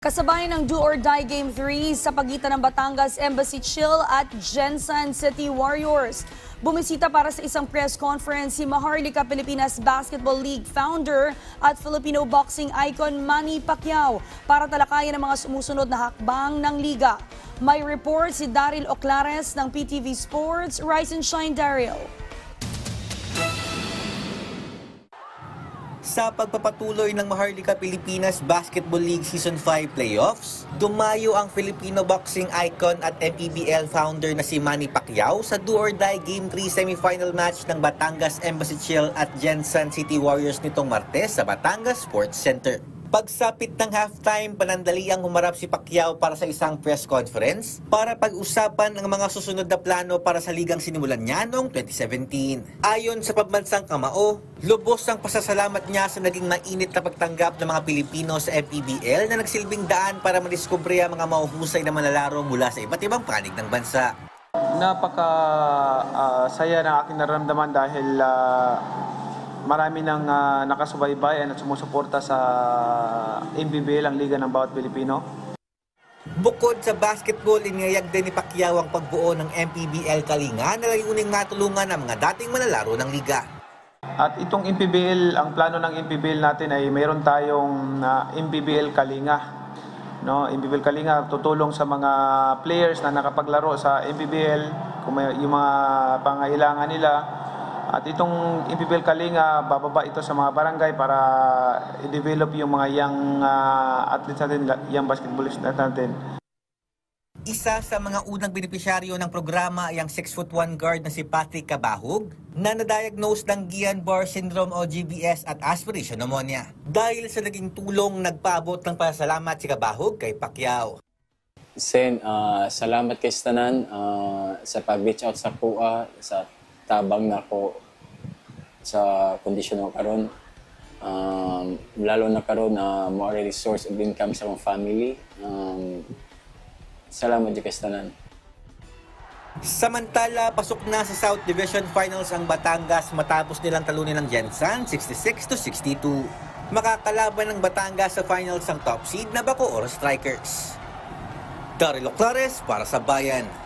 Kasabay ng do or die Game 3 sa pagitan ng Batangas Embassy Chill at Gensan City Warriors. Bumisita para sa isang press conference si Maharlika Pilipinas Basketball League founder at Filipino boxing icon Manny Pacquiao para talakayan ang mga sumusunod na hakbang ng liga. May report si Daryl Oclares ng PTV Sports. Rise and shine, Daryl. Sa pagpapatuloy ng Maharlika Pilipinas Basketball League Season 5 playoffs, dumayo ang Filipino boxing icon at MPBL founder na si Manny Pacquiao sa do-or-die Game 3 semifinal match ng Batangas Embassy Chill at Gensan City Warriors nitong Martes sa Batangas Sports Center. Pagsapit ng halftime, panandaliang humarap si Pacquiao para sa isang press conference para pag-usapan ang mga susunod na plano para sa ligang sinimulan niya noong 2017. Ayon sa pambansang kamao, lubos ang pasasalamat niya sa naging mainit na pagtanggap ng mga Pilipino sa MPBL na nagsilbing daan para madiskubre ang mga mahuhusay na manlalaro mula sa iba't ibang panig ng bansa. Saya na aking nararamdaman dahil marami nang nakasubaybayan at sumusuporta sa MPBL, ang liga ng bawat Pilipino. Bukod sa basketball, iniyayag din ni Pacquiao ang pagbuo ng MPBL Kalinga na layuning matulungan ang mga dating manlalaro ng liga. At itong MPBL, ang plano ng MPBL natin ay mayroon tayong MPBL Kalinga. No, MPBL Kalinga tutulong sa mga players na nakapaglaro sa MPBL, kung may, yung mga pangailangan nila. At itong MPBL Kalinga, bababa ito sa mga barangay para i-develop yung mga young athletes natin, young basketballists natin. Isa sa mga unang benepisyaryo ng programa ay ang 6'1" guard na si Patrick Cabahug na na-diagnose ng Guillain-Barré Syndrome o GBS at aspiration pneumonia. Dahil sa naging tulong, nagpaabot ng pasalamat si Cabahug kay Pacquiao. Sen, salamat kay Stanan sa pag-reach out sa kuha, sa tabang na ko sa kondisyon ko karon, lalo na karon na mo already source of income sa mga family. Salamat di kastanan. Samantala, pasok na sa South Division Finals ang Batangas matapos nilang talunin ng Gensan 66-62. Makakalaban ng Batangas sa finals ang top seed na Bacoor Strikers. Daryl Oclares para sa Bayan.